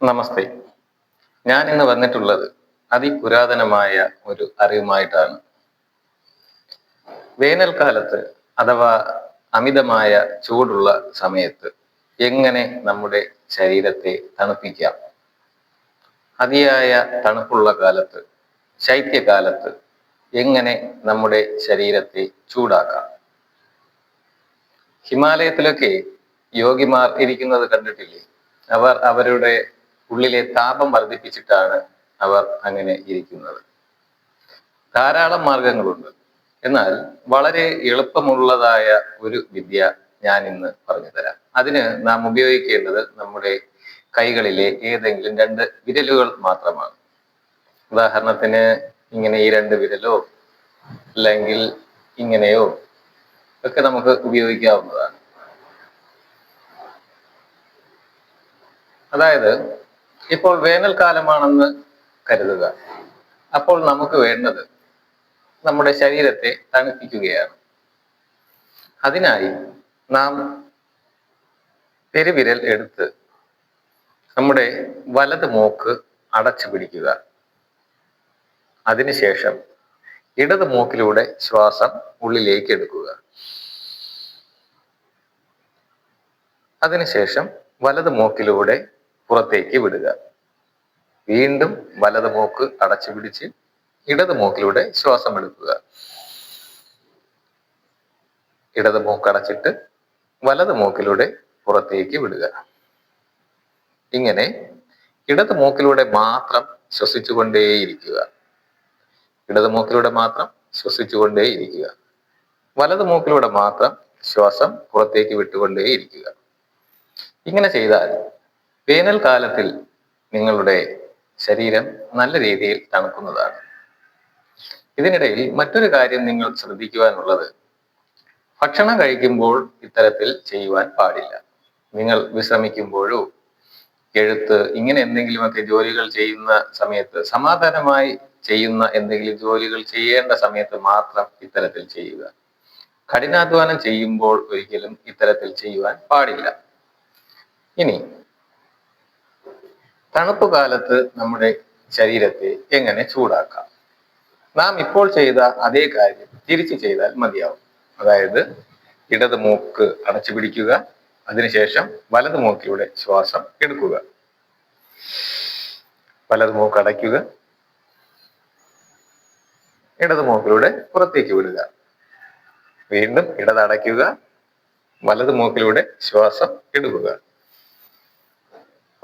നമസ്തേ. ഞാൻ ഇന്ന് വന്നിട്ടുള്ളത് അതിപുരാതനമായ ഒരു അറിവുമായിട്ടാണ്. വേനൽക്കാലത്ത് അഥവാ അമിതമായ ചൂടുള്ള സമയത്ത് എങ്ങനെ നമ്മുടെ ശരീരത്തെ തണുപ്പിക്കാം? അതിയായ തണുപ്പുള്ള കാലത്ത്, ശൈത്യകാലത്ത് എങ്ങനെ നമ്മുടെ ശരീരത്തെ ചൂടാക്കാം? ഹിമാലയത്തിലൊക്കെ യോഗിമാർ ഇരിക്കുന്നത് കണ്ടിട്ടില്ലേ? അവർ അവരുടെ ഉള്ളിലെ താപം വർദ്ധിപ്പിച്ചിട്ടാണ് അവർ അങ്ങനെ ഇരിക്കുന്നത്. ധാരാളം മാർഗങ്ങളുണ്ട്. എന്നാൽ വളരെ എളുപ്പമുള്ളതായ ഒരു വിദ്യ ഞാൻ ഇന്ന് പറഞ്ഞു തരാം. അതിന് നാം ഉപയോഗിക്കേണ്ടത് നമ്മുടെ കൈകളിലെ ഏതെങ്കിലും രണ്ട് വിരലുകൾ മാത്രമാണ്. ഉദാഹരണത്തിന് ഇങ്ങനെ ഈ രണ്ട് വിരലോ അല്ലെങ്കിൽ ഇങ്ങനെയോ ഒക്കെ നമുക്ക് ഉപയോഗിക്കാവുന്നതാണ്. അതായത് ഇപ്പോൾ വേനൽക്കാലമാണെന്ന് കരുതുക. അപ്പോൾ നമുക്ക് വേണ്ടത് നമ്മുടെ ശരീരത്തെ തണുപ്പിക്കുകയാണ്. അതിനായി നാം പെരുവിരൽ എടുത്ത് നമ്മുടെ വലത് മൂക്ക് അടച്ചു പിടിക്കുക. അതിനുശേഷം ഇടത് മൂക്കിലൂടെ ശ്വാസം ഉള്ളിലേക്ക് എടുക്കുക. അതിനുശേഷം വലത് മൂക്കിലൂടെ പുറത്തേക്ക് വിടുക. വീണ്ടും വലത് മൂക്ക് അടച്ചു പിടിച്ച് ഇടത് മൂക്കിലൂടെ ശ്വാസം എടുക്കുക. ഇടത് മൂക്ക് അടച്ചിട്ട് വലത് മൂക്കിലൂടെ പുറത്തേക്ക് വിടുക. ഇങ്ങനെ ഇടത് മൂക്കിലൂടെ മാത്രം ശ്വസിച്ചുകൊണ്ടേയിരിക്കുക. ഇടത് മൂക്കിലൂടെ മാത്രം ശ്വസിച്ചുകൊണ്ടേയിരിക്കുക. വലത് മൂക്കിലൂടെ മാത്രം ശ്വാസം പുറത്തേക്ക് വിട്ടുകൊണ്ടേയിരിക്കുക. ഇങ്ങനെ ചെയ്താൽ വേനൽക്കാലത്തിൽ നിങ്ങളുടെ ശരീരം നല്ല രീതിയിൽ തണുക്കുന്നതാണ്. ഇതിനിടയിൽ മറ്റൊരു കാര്യം നിങ്ങൾ ശ്രദ്ധിക്കുവാനുള്ളത്, ഭക്ഷണം കഴിക്കുമ്പോൾ ഇത്തരത്തിൽ ചെയ്യുവാൻ പാടില്ല. നിങ്ങൾ വിശ്രമിക്കുമ്പോഴോ എഴുത്ത് ഇങ്ങനെ എന്തെങ്കിലുമൊക്കെ ജോലികൾ ചെയ്യുന്ന സമയത്ത്, സമാധാനമായി ചെയ്യുന്ന എന്തെങ്കിലും ജോലികൾ ചെയ്യേണ്ട സമയത്ത് മാത്രം ഇത്തരത്തിൽ ചെയ്യുക. കഠിനാധ്വാനം ചെയ്യുമ്പോൾ ഒരിക്കലും ഇത്തരത്തിൽ ചെയ്യുവാൻ പാടില്ല. ഇനി തണുപ്പ് കാലത്ത് നമ്മുടെ ശരീരത്തെ എങ്ങനെ ചൂടാക്കാം? നാം ഇപ്പോൾ ചെയ്ത അതേ കാര്യം തിരിച്ചു ചെയ്താൽ മതിയാവും. അതായത് ഇടത് മൂക്ക് അടച്ചു പിടിക്കുക. അതിനുശേഷം വലത് മൂക്കിലൂടെ ശ്വാസം എടുക്കുക. വലത് മൂക്ക് അടയ്ക്കുക. ഇടത് മൂക്കിലൂടെ പുറത്തേക്ക് വിടുക. വീണ്ടും ഇടത് അടയ്ക്കുക. വലത് മൂക്കിലൂടെ ശ്വാസം എടുക്കുക.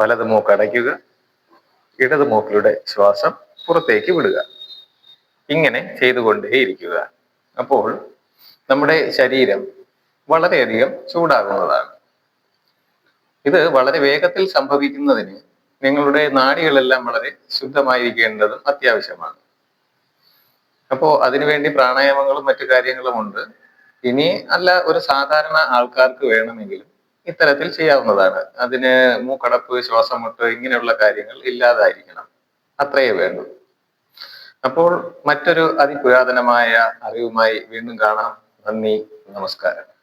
വലത് മൂക്ക് അടയ്ക്കുക. ഇടത് മൂക്കിലൂടെ ശ്വാസം പുറത്തേക്ക് വിടുക. ഇങ്ങനെ ചെയ്തുകൊണ്ടേയിരിക്കുക. അപ്പോൾ നമ്മുടെ ശരീരം വളരെയധികം ചൂടാകുന്നതാണ്. ഇത് വളരെ വേഗത്തിൽ സംഭവിക്കുന്നതിന് നിങ്ങളുടെ നാഡികളെല്ലാം വളരെ ശുദ്ധമായിരിക്കേണ്ടതും അത്യാവശ്യമാണ്. അപ്പോൾ അതിനുവേണ്ടി പ്രാണായാമങ്ങളും മറ്റു കാര്യങ്ങളും ഉണ്ട്. ഇനി അല്ല, ഒരു സാധാരണ ആൾക്കാർക്ക് വേണമെങ്കിലും ഇത്തരത്തിൽ ചെയ്യാവുന്നതാണ്. അതിന് മൂക്കടപ്പ്, ശ്വാസം മുട്ട് ഇങ്ങനെയുള്ള കാര്യങ്ങൾ ഇല്ലാതായിരിക്കണം. അത്രയേ വേണ്ടൂ. അപ്പോൾ മറ്റൊരു അതിപുരാതനമായ അറിവുമായി വീണ്ടും കാണാം. നന്ദി, നമസ്കാരം.